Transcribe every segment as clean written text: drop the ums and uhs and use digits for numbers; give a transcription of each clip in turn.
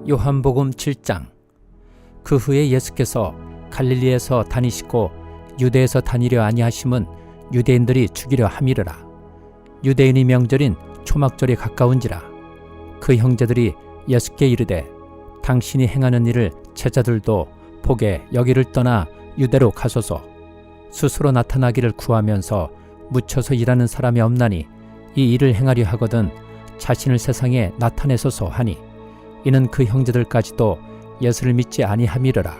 요한복음 7장. 그 후에 예수께서 갈릴리에서 다니시고 유대에서 다니려 아니하심은 유대인들이 죽이려 함이르라. 유대인의 명절인 초막절이 가까운지라. 그 형제들이 예수께 이르되 당신이 행하는 일을 제자들도 보게 여기를 떠나 유대로 가소서. 스스로 나타나기를 구하면서 묻혀서 일하는 사람이 없나니 이 일을 행하려 하거든 자신을 세상에 나타내소서 하니, 이는 그 형제들까지도 예수를 믿지 아니함이르라.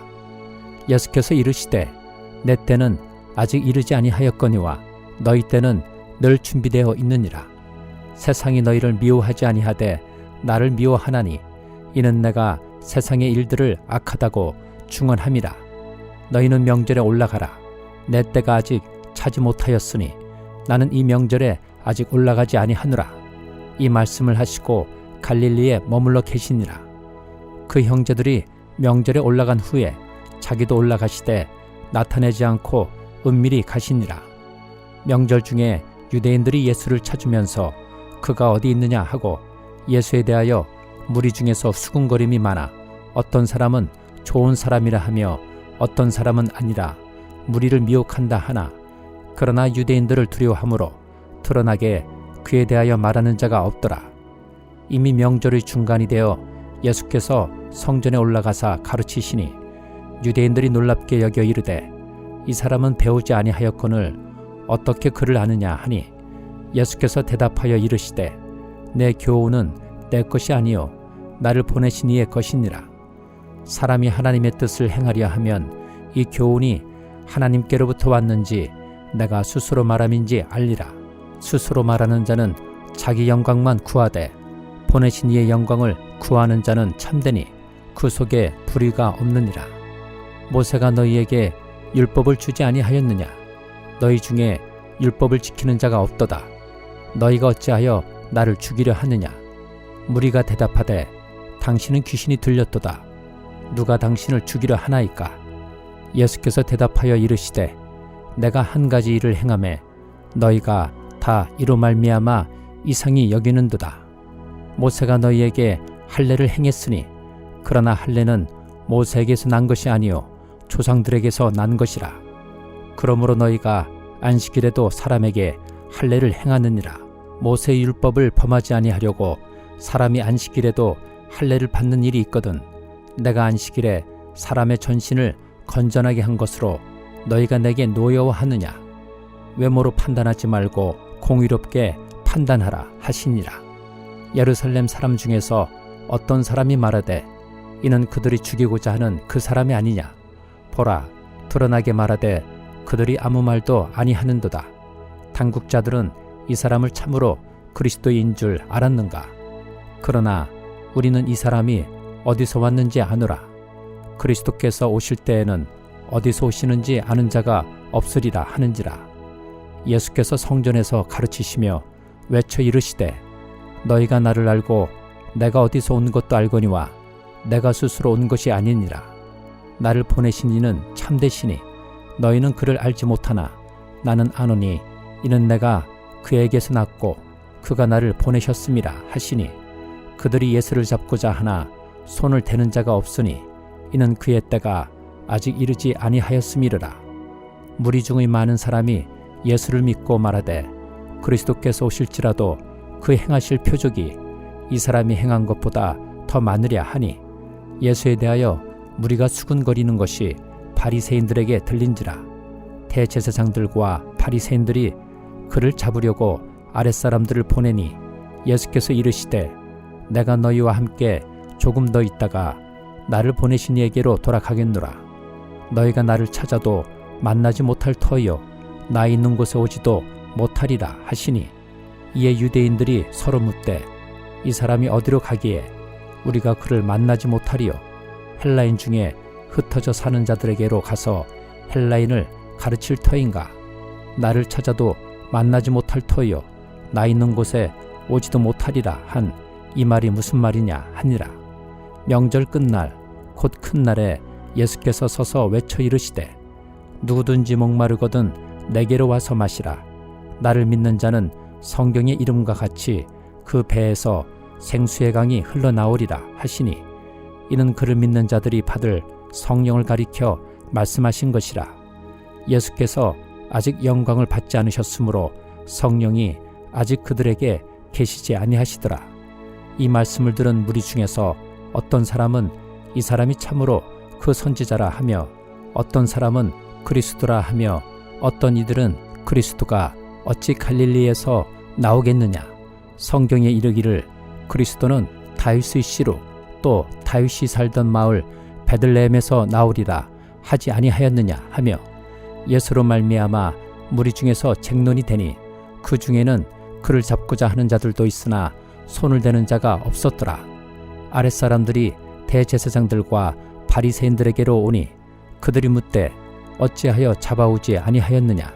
예수께서 이르시되 내 때는 아직 이르지 아니하였거니와 너희 때는 늘 준비되어 있느니라. 세상이 너희를 미워하지 아니하되 나를 미워하나니 이는 내가 세상의 일들을 악하다고 중언함이라. 너희는 명절에 올라가라. 내 때가 아직 차지 못하였으니 나는 이 명절에 아직 올라가지 아니하노라. 이 말씀을 하시고 갈릴리에 머물러 계시니라. 그 형제들이 명절에 올라간 후에 자기도 올라가시되 나타내지 않고 은밀히 가시니라. 명절 중에 유대인들이 예수를 찾으면서 그가 어디 있느냐 하고 예수에 대하여 무리 중에서 수군거림이 많아 어떤 사람은 좋은 사람이라 하며 어떤 사람은 아니라 무리를 미혹한다 하나, 그러나 유대인들을 두려워하므로 드러나게 그에 대하여 말하는 자가 없더라. 이미 명절의 중간이 되어 예수께서 성전에 올라가사 가르치시니 유대인들이 놀랍게 여겨 이르되 이 사람은 배우지 아니하였거늘 어떻게 그를 아느냐 하니, 예수께서 대답하여 이르시되 내 교훈은 내 것이 아니요 나를 보내신 이의 것이니라. 사람이 하나님의 뜻을 행하려 하면 이 교훈이 하나님께로부터 왔는지 내가 스스로 말함인지 알리라. 스스로 말하는 자는 자기 영광만 구하되 보내신 이의 영광을 구하는 자는 참되니 그 속에 불의가 없느니라. 모세가 너희에게 율법을 주지 아니하였느냐? 너희 중에 율법을 지키는 자가 없도다. 너희가 어찌하여 나를 죽이려 하느냐? 무리가 대답하되 당신은 귀신이 들렸도다. 누가 당신을 죽이려 하나이까? 예수께서 대답하여 이르시되 내가 한 가지 일을 행하매 너희가 다 이로 말미암아 이상히 여기는도다. 모세가 너희에게 할례를 행했으니 그러나 할례는 모세에게서 난 것이 아니요 조상들에게서 난 것이라. 그러므로 너희가 안식일에도 사람에게 할례를 행하느니라. 모세의 율법을 범하지 아니하려고 사람이 안식일에도 할례를 받는 일이 있거든 내가 안식일에 사람의 전신을 건전하게 한 것으로 너희가 내게 노여워하느냐? 외모로 판단하지 말고 공의롭게 판단하라 하시니라. 예루살렘 사람 중에서 어떤 사람이 말하되 이는 그들이 죽이고자 하는 그 사람이 아니냐? 보라, 드러나게 말하되 그들이 아무 말도 아니하는도다. 당국자들은 이 사람을 참으로 그리스도인 줄 알았는가? 그러나 우리는 이 사람이 어디서 왔는지 아노라. 그리스도께서 오실 때에는 어디서 오시는지 아는 자가 없으리라 하는지라. 예수께서 성전에서 가르치시며 외쳐 이르시되 너희가 나를 알고 내가 어디서 온 것도 알거니와 내가 스스로 온 것이 아니니라. 나를 보내신 이는 참되시니 너희는 그를 알지 못하나 나는 아노니 이는 내가 그에게서 났고 그가 나를 보내셨음이라 하시니, 그들이 예수를 잡고자 하나 손을 대는 자가 없으니 이는 그의 때가 아직 이르지 아니하였음이르라. 무리 중의 많은 사람이 예수를 믿고 말하되 그리스도께서 오실지라도 그 행하실 표적이 이 사람이 행한 것보다 더 많으랴 하니, 예수에 대하여 무리가 수군거리는 것이 바리새인들에게 들린지라. 대제사장들과 바리새인들이 그를 잡으려고 아랫사람들을 보내니 예수께서 이르시되 내가 너희와 함께 조금 더 있다가 나를 보내신 이에게로 돌아가겠노라. 너희가 나를 찾아도 만나지 못할 터이요 나 있는 곳에 오지도 못하리라 하시니, 이에 유대인들이 서로 묻되 이 사람이 어디로 가기에 우리가 그를 만나지 못하리요? 헬라인 중에 흩어져 사는 자들에게로 가서 헬라인을 가르칠 터인가? 나를 찾아도 만나지 못할 터이요 나 있는 곳에 오지도 못하리라 한 이 말이 무슨 말이냐 하니라. 명절 끝날 곧 큰 날에 예수께서 서서 외쳐 이르시되 누구든지 목마르거든 내게로 와서 마시라. 나를 믿는 자는 성경의 이름과 같이 그 배에서 생수의 강이 흘러나오리라 하시니, 이는 그를 믿는 자들이 받을 성령을 가리켜 말씀하신 것이라. 예수께서 아직 영광을 받지 않으셨으므로 성령이 아직 그들에게 계시지 아니하시더라. 이 말씀을 들은 무리 중에서 어떤 사람은 이 사람이 참으로 그 선지자라 하며, 어떤 사람은 그리스도라 하며, 어떤 이들은 그리스도가 어찌 갈릴리에서 나오겠느냐. 성경에 이르기를 그리스도는 다윗의 씨로 또 다윗이 살던 마을 베들레헴에서 나오리라 하지 아니하였느냐 하며, 예수로 말미암아 무리 중에서 쟁론이 되니 그 중에는 그를 잡고자 하는 자들도 있으나 손을 대는 자가 없었더라. 아랫사람들이 대제사장들과 바리새인들에게로 오니 그들이 묻되 어찌하여 잡아오지 아니하였느냐.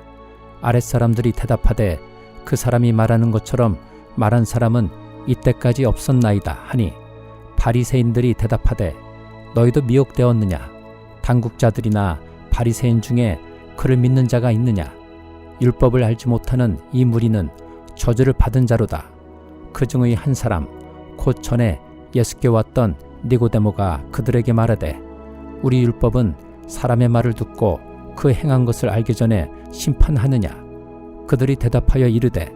아랫사람들이 대답하되 그 사람이 말하는 것처럼 말한 사람은 이때까지 없었나이다 하니, 바리새인들이 대답하되 너희도 미혹되었느냐. 당국자들이나 바리새인 중에 그를 믿는 자가 있느냐. 율법을 알지 못하는 이 무리는 저주를 받은 자로다. 그 중의 한 사람 곧 전에 예수께 왔던 니고데모가 그들에게 말하되 우리 율법은 사람의 말을 듣고 그 행한 것을 알기 전에 심판하느냐. 그들이 대답하여 이르되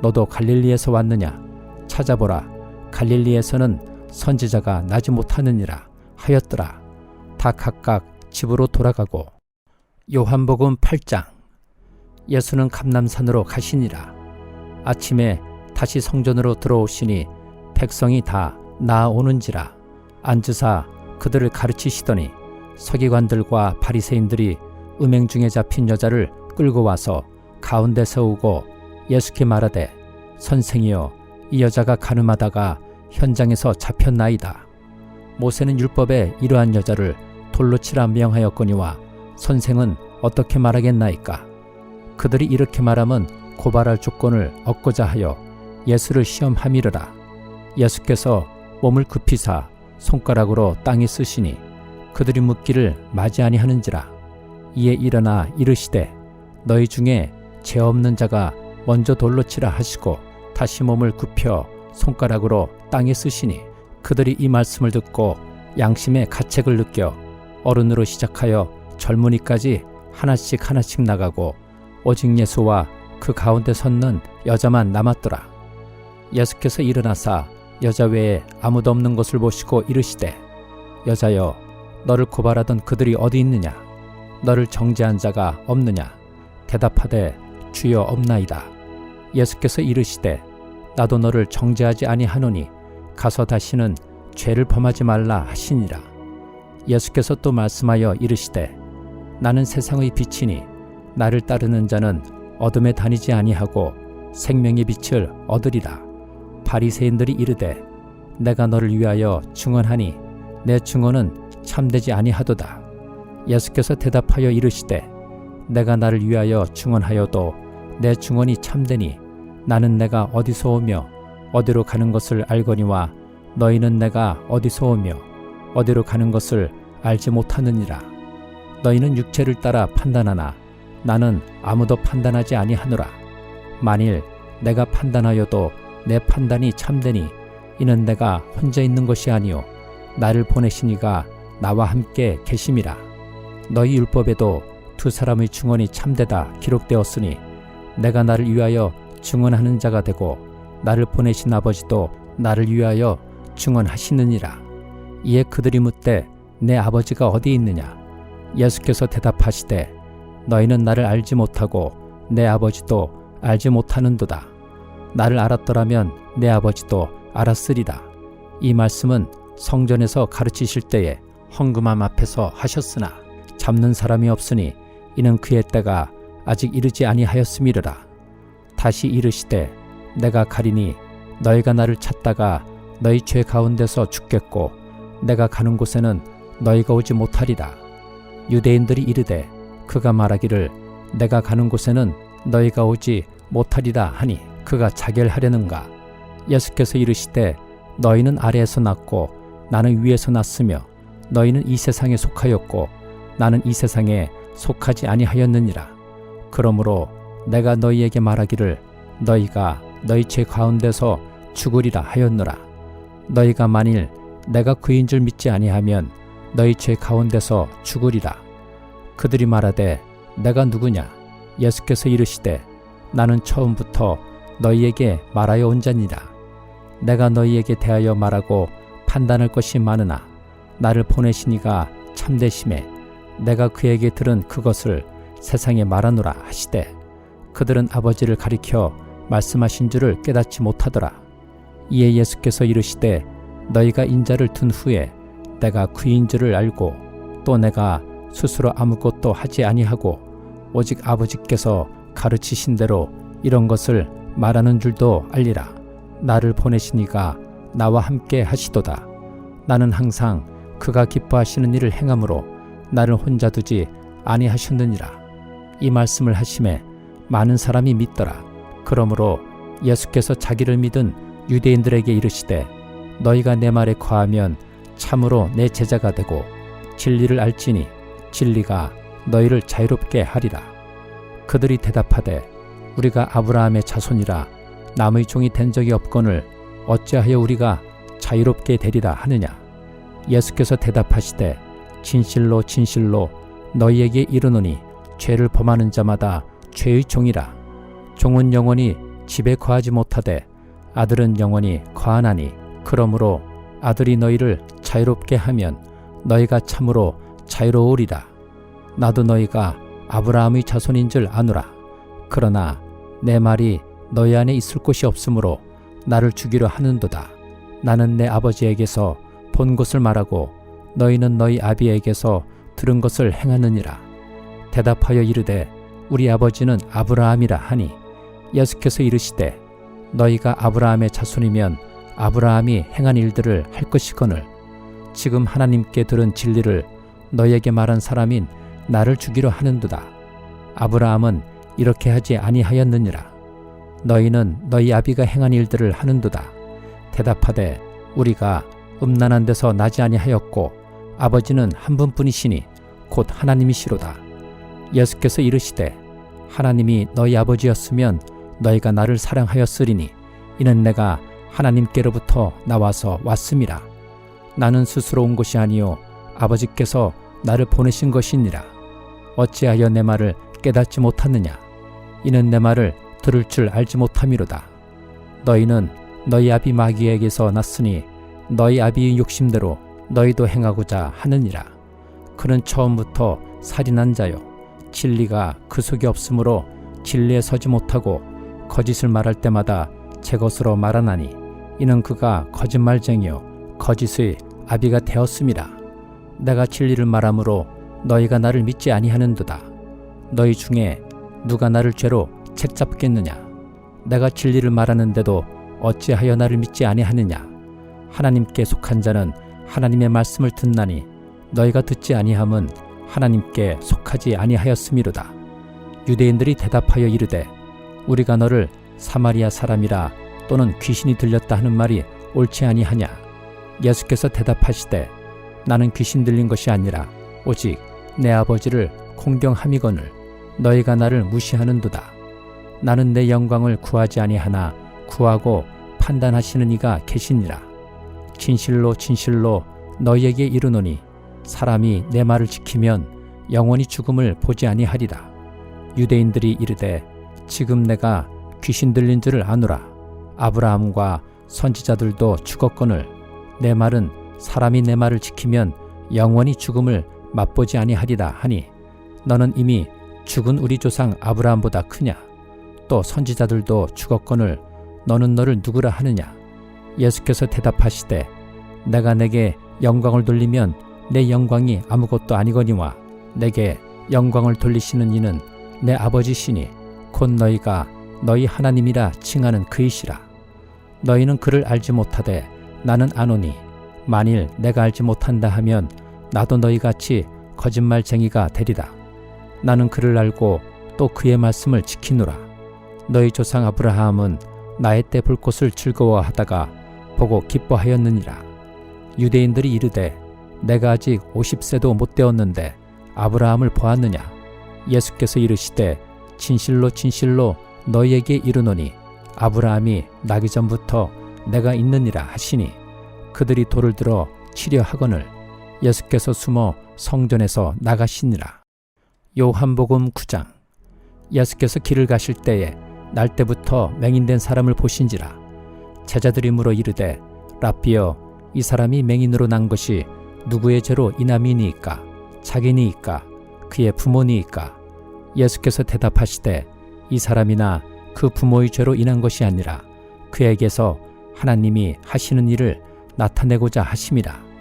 너도 갈릴리에서 왔느냐. 찾아보라, 갈릴리에서는 선지자가 나지 못하느니라 하였더라. 다 각각 집으로 돌아가고. 요한복음 8장. 예수는 감람산으로 가시니라. 아침에 다시 성전으로 들어오시니 백성이 다 나아오는지라. 앉으사 그들을 가르치시더니 서기관들과 바리새인들이 음행 중에 잡힌 여자를 끌고 와서 가운데 세우고 예수께 말하되 선생이여, 이 여자가 가늠하다가 현장에서 잡혔나이다. 모세는 율법에 이러한 여자를 돌로 치라 명하였거니와 선생은 어떻게 말하겠나이까. 그들이 이렇게 말하면 고발할 조건을 얻고자 하여 예수를 시험함이르라. 예수께서 몸을 굽히사 손가락으로 땅에 쓰시니 그들이 묻기를 맞이 아니하는지라. 이에 일어나 이르시되 너희 중에 죄 없는 자가 먼저 돌로 치라 하시고 다시 몸을 굽혀 손가락으로 땅에 쓰시니 그들이 이 말씀을 듣고 양심의 가책을 느껴 어른으로 시작하여 젊은이까지 하나씩 하나씩 나가고 오직 예수와 그 가운데 섰는 여자만 남았더라. 예수께서 일어나사 여자 외에 아무도 없는 것을 보시고 이르시되 여자여, 너를 고발하던 그들이 어디 있느냐. 너를 정죄한 자가 없느냐. 대답하되 주여 없나이다. 예수께서 이르시되 나도 너를 정죄하지 아니하노니 가서 다시는 죄를 범하지 말라 하시니라. 예수께서 또 말씀하여 이르시되 나는 세상의 빛이니 나를 따르는 자는 어둠에 다니지 아니하고 생명의 빛을 얻으리라. 바리새인들이 이르되 내가 너를 위하여 증언하니 내 증언은 참되지 아니하도다. 예수께서 대답하여 이르시되 내가 나를 위하여 증언하여도 내 증언이 참되니 나는 내가 어디서 오며 어디로 가는 것을 알거니와 너희는 내가 어디서 오며 어디로 가는 것을 알지 못하느니라. 너희는 육체를 따라 판단하나 나는 아무도 판단하지 아니하노라. 만일 내가 판단하여도 내 판단이 참되니 이는 내가 혼자 있는 것이 아니요 나를 보내신 이가 나와 함께 계심이라. 너희 율법에도 두 사람의 증언이 참되다 기록되었으니 내가 나를 위하여 증언하는 자가 되고 나를 보내신 아버지도 나를 위하여 증언하시느니라. 이에 그들이 묻되 내 아버지가 어디 있느냐. 예수께서 대답하시되 너희는 나를 알지 못하고 내 아버지도 알지 못하는도다. 나를 알았더라면 내 아버지도 알았으리다. 이 말씀은 성전에서 가르치실 때에 헌금함 앞에서 하셨으나 잡는 사람이 없으니 이는 그의 때가 아직 이르지 아니하였음이르라. 다시 이르시되 내가 가리니 너희가 나를 찾다가 너희 죄 가운데서 죽겠고 내가 가는 곳에는 너희가 오지 못하리라. 유대인들이 이르되 그가 말하기를 내가 가는 곳에는 너희가 오지 못하리라 하니 그가 자결하려는가. 예수께서 이르시되 너희는 아래에서 났고 나는 위에서 났으며 너희는 이 세상에 속하였고 나는 이 세상에 속하지 아니하였느니라. 그러므로 내가 너희에게 말하기를 너희가 너희 죄 가운데서 죽으리라 하였노라. 너희가 만일 내가 그인 줄 믿지 아니하면 너희 죄 가운데서 죽으리라. 그들이 말하되 내가 누구냐? 예수께서 이르시되 나는 처음부터 너희에게 말하여 온 자니라. 내가 너희에게 대하여 말하고 판단할 것이 많으나 나를 보내신 이가 참되심에 내가 그에게 들은 그것을 세상에 말하노라 하시되 그들은 아버지를 가리켜 말씀하신 줄을 깨닫지 못하더라. 이에 예수께서 이르시되 너희가 인자를 둔 후에 내가 그인 줄을 알고 또 내가 스스로 아무것도 하지 아니하고 오직 아버지께서 가르치신 대로 이런 것을 말하는 줄도 알리라. 나를 보내신 이가 나와 함께 하시도다. 나는 항상 그가 기뻐하시는 일을 행함으로 나를 혼자 두지 아니하셨느니라. 이 말씀을 하심에 많은 사람이 믿더라. 그러므로 예수께서 자기를 믿은 유대인들에게 이르시되 너희가 내 말에 거하면 참으로 내 제자가 되고 진리를 알지니 진리가 너희를 자유롭게 하리라. 그들이 대답하되 우리가 아브라함의 자손이라 남의 종이 된 적이 없거늘 어찌하여 우리가 자유롭게 되리라 하느냐. 예수께서 대답하시되 진실로 진실로 너희에게 이르노니 죄를 범하는 자마다 죄의 종이라. 종은 영원히 집에 거하지 못하되 아들은 영원히 거하나니 그러므로 아들이 너희를 자유롭게 하면 너희가 참으로 자유로우리라. 나도 너희가 아브라함의 자손인 줄 아노라. 그러나 내 말이 너희 안에 있을 곳이 없으므로 나를 죽이려 하는도다. 나는 내 아버지에게서 본 것을 말하고 너희는 너희 아비에게서 들은 것을 행하느니라. 대답하여 이르되 우리 아버지는 아브라함이라 하니 예수께서 이르시되 너희가 아브라함의 자손이면 아브라함이 행한 일들을 할 것이거늘 지금 하나님께 들은 진리를 너희에게 말한 사람인 나를 죽이려 하는도다. 아브라함은 이렇게 하지 아니하였느니라. 너희는 너희 아비가 행한 일들을 하는도다. 대답하되 우리가 음란한 데서 나지 아니하였고 아버지는 한 분뿐이시니 곧 하나님이시로다. 예수께서 이르시되 하나님이 너희 아버지였으면 너희가 나를 사랑하였으리니 이는 내가 하나님께로부터 나와서 왔음이라. 나는 스스로 온 것이 아니요 아버지께서 나를 보내신 것이니라. 어찌하여 내 말을 깨닫지 못하느냐? 이는 내 말을 들을 줄 알지 못함이로다. 너희는 너희 아비 마귀에게서 났으니 너희 아비의 욕심대로 너희도 행하고자 하느니라. 그는 처음부터 살인한 자요 진리가 그 속에 없으므로 진리에 서지 못하고 거짓을 말할 때마다 제 것으로 말하나니 이는 그가 거짓말쟁이요 거짓의 아비가 되었음이라. 내가 진리를 말하므로 너희가 나를 믿지 아니하는도다. 너희 중에 누가 나를 죄로 책잡겠느냐? 내가 진리를 말하는데도 어찌하여 나를 믿지 아니하느냐? 하나님께 속한 자는 하나님의 말씀을 듣나니 너희가 듣지 아니함은 하나님께 속하지 아니하였음이로다. 유대인들이 대답하여 이르되 우리가 너를 사마리아 사람이라 또는 귀신이 들렸다 하는 말이 옳지 아니하냐? 예수께서 대답하시되 나는 귀신 들린 것이 아니라 오직 내 아버지를 공경함이거늘 너희가 나를 무시하는도다. 나는 내 영광을 구하지 아니하나 구하고 판단하시는 이가 계시니라. 진실로 진실로 너희에게 이르노니 사람이 내 말을 지키면 영원히 죽음을 보지 아니하리라. 유대인들이 이르되 지금 내가 귀신 들린 줄을 아노라. 아브라함과 선지자들도 죽었거늘 내 말은 사람이 내 말을 지키면 영원히 죽음을 맛보지 아니하리라 하니 너는 이미 죽은 우리 조상 아브라함보다 크냐? 또 선지자들도 죽었거늘 너는 너를 누구라 하느냐? 예수께서 대답하시되 내가 내게 영광을 돌리면 내 영광이 아무것도 아니거니와 내게 영광을 돌리시는 이는 내 아버지시니 곧 너희가 너희 하나님이라 칭하는 그이시라. 너희는 그를 알지 못하되 나는 아노니 만일 내가 알지 못한다 하면 나도 너희같이 거짓말쟁이가 되리라. 나는 그를 알고 또 그의 말씀을 지키노라. 너희 조상 아브라함은 나의 때 불꽃을 즐거워하다가 보고 기뻐하였느니라. 유대인들이 이르되 내가 아직 50세도 못 되었는데 아브라함을 보았느냐? 예수께서 이르시되 진실로 진실로 너희에게 이르노니 아브라함이 나기 전부터 내가 있느니라 하시니 그들이 돌을 들어 치려 하거늘 예수께서 숨어 성전에서 나가시니라. 요한복음 9장. 예수께서 길을 가실 때에 날 때부터 맹인된 사람을 보신지라. 제자들이 물어 이르되 랍비여, 이 사람이 맹인으로 난 것이 누구의 죄로 인함이니이까? 자기니이까? 그의 부모니이까? 예수께서 대답하시되 이 사람이나 그 부모의 죄로 인한 것이 아니라 그에게서 하나님이 하시는 일을 나타내고자 하심이라.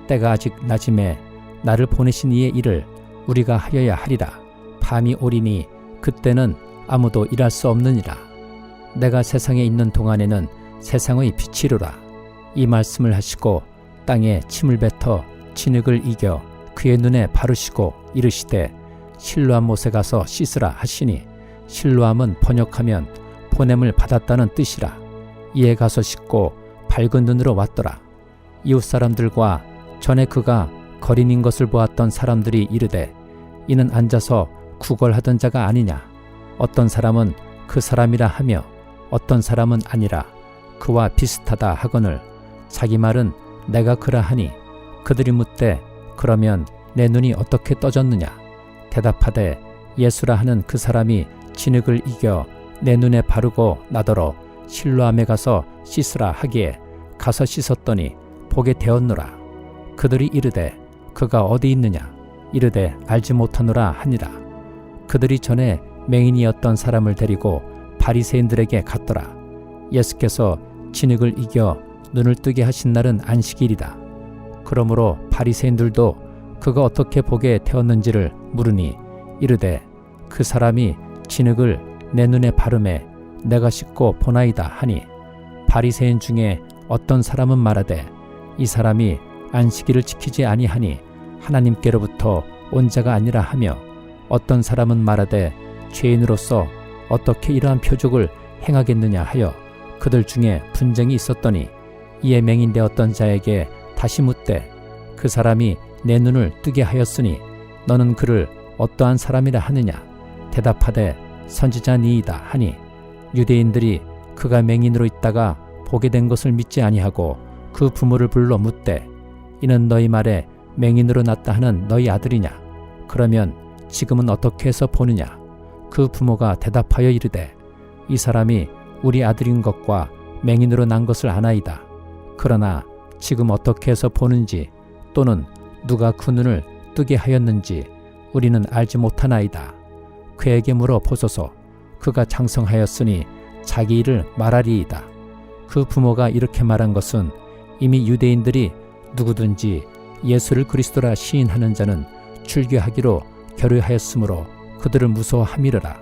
때가 아직 낮음에 나를 보내신 이의 일을 우리가 하여야 하리라. 밤이 오리니 그때는 아무도 일할 수 없느니라. 내가 세상에 있는 동안에는 세상의 빛이로라. 이 말씀을 하시고 땅에 침을 뱉어 진흙을 이겨 그의 눈에 바르시고 이르시되 실로암 못에 가서 씻으라 하시니, 실로암은 번역하면 보냄을 받았다는 뜻이라. 이에 가서 씻고 밝은 눈으로 왔더라. 이웃 사람들과 전에 그가 거린인 것을 보았던 사람들이 이르되 이는 앉아서 구걸하던 자가 아니냐. 어떤 사람은 그 사람이라 하며 어떤 사람은 아니라 그와 비슷하다 하거늘 자기 말은 내가 그라 하니, 그들이 묻되 그러면 내 눈이 어떻게 떠졌느냐. 대답하되 예수라 하는 그 사람이 진흙을 이겨 내 눈에 바르고 나더러 실로암에 가서 씻으라 하기에 가서 씻었더니 보게 되었노라. 그들이 이르되 그가 어디 있느냐. 이르되 알지 못하노라 하니라. 그들이 전에 맹인이었던 사람을 데리고 바리새인들에게 갔더라. 예수께서 진흙을 이겨 눈을 뜨게 하신 날은 안식일이다. 그러므로 바리새인들도 그가 어떻게 보게 되었는지를 물으니 이르되 그 사람이 진흙을 내 눈에 바르매 내가 씻고 보나이다 하니, 바리새인 중에 어떤 사람은 말하되 이 사람이 안식일을 지키지 아니하니 하나님께로부터 온 자가 아니라 하며, 어떤 사람은 말하되 죄인으로서 어떻게 이러한 표적을 행하겠느냐 하여 그들 중에 분쟁이 있었더니, 이에 맹인되었던 자에게 다시 묻되 그 사람이 내 눈을 뜨게 하였으니 너는 그를 어떠한 사람이라 하느냐. 대답하되 선지자니이다 하니, 유대인들이 그가 맹인으로 있다가 보게 된 것을 믿지 아니하고 그 부모를 불러 묻되 이는 너희 말에 맹인으로 났다 하는 너희 아들이냐. 그러면 지금은 어떻게 해서 보느냐. 그 부모가 대답하여 이르되 이 사람이 우리 아들인 것과 맹인으로 난 것을 아나이다. 그러나 지금 어떻게 해서 보는지 또는 누가 그 눈을 뜨게 하였는지 우리는 알지 못하나이다. 그에게 물어 보소서. 그가 장성하였으니 자기 일을 말하리이다. 그 부모가 이렇게 말한 것은 이미 유대인들이 누구든지 예수를 그리스도라 시인하는 자는 출교하기로 결의하였으므로 그들을 무서워함이러라.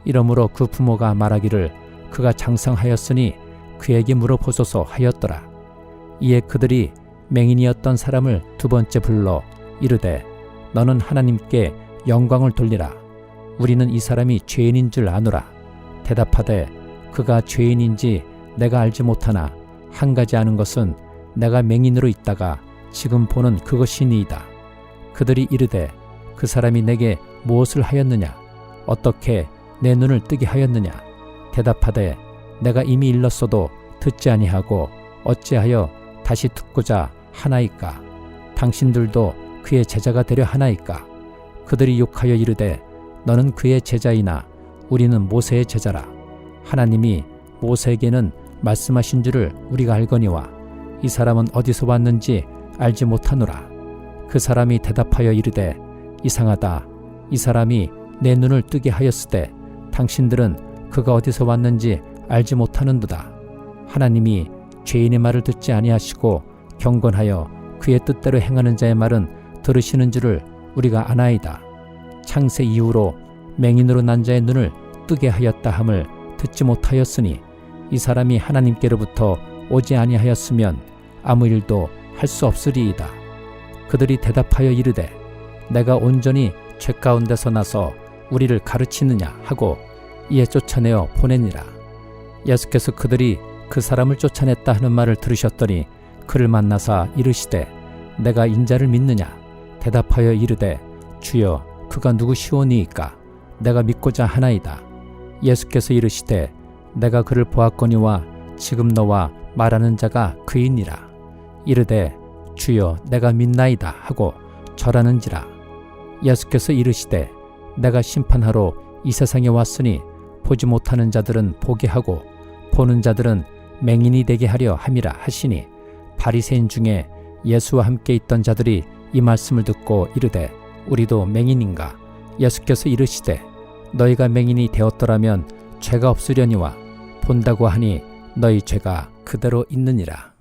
이러므로 그 부모가 말하기를 그가 장성하였으니 그에게 물어보소서 하였더라. 이에 그들이 맹인이었던 사람을 두 번째 불러 이르되 너는 하나님께 영광을 돌리라. 우리는 이 사람이 죄인인 줄 아노라. 대답하되 그가 죄인인지 내가 알지 못하나 한 가지 아는 것은 내가 맹인으로 있다가 지금 보는 그것이니이다. 그들이 이르되 그 사람이 내게 무엇을 하였느냐. 어떻게 내 눈을 뜨게 하였느냐. 대답하되 내가 이미 일렀어도 듣지 아니하고 어찌하여 다시 듣고자 하나이까. 당신들도 그의 제자가 되려 하나이까. 그들이 욕하여 이르되 너는 그의 제자이나 우리는 모세의 제자라. 하나님이 모세에게는 말씀하신 줄을 우리가 알거니와 이 사람은 어디서 왔는지 알지 못하노라. 그 사람이 대답하여 이르되 이상하다. 이 사람이 내 눈을 뜨게 하였으되 당신들은 그가 어디서 왔는지 알지 못하는도다. 하나님이 죄인의 말을 듣지 아니하시고 경건하여 그의 뜻대로 행하는 자의 말은 들으시는 줄을 우리가 아나이다. 창세 이후로 맹인으로 난 자의 눈을 뜨게 하였다 함을 듣지 못하였으니 이 사람이 하나님께로부터 오지 아니하였으면 아무 일도 할 수 없으리이다. 그들이 대답하여 이르되 내가 온전히 죄 가운데서 나서 우리를 가르치느냐 하고 이에 쫓아내어 보내니라. 예수께서 그들이 그 사람을 쫓아냈다 하는 말을 들으셨더니 그를 만나사 이르시되 내가 인자를 믿느냐. 대답하여 이르되 주여 그가 누구시오니이까. 내가 믿고자 하나이다. 예수께서 이르시되 내가 그를 보았거니와 지금 너와 말하는 자가 그이니라. 이르되 주여 내가 믿나이다 하고 절하는지라. 예수께서 이르시되 내가 심판하러 이 세상에 왔으니 보지 못하는 자들은 보게 하고 보는 자들은 맹인이 되게 하려 함이라 하시니 바리새인 중에 예수와 함께 있던 자들이 이 말씀을 듣고 이르되 우리도 맹인인가? 예수께서 이르시되 너희가 맹인이 되었더라면 죄가 없으려니와 본다고 하니 너희 죄가 그대로 있느니라.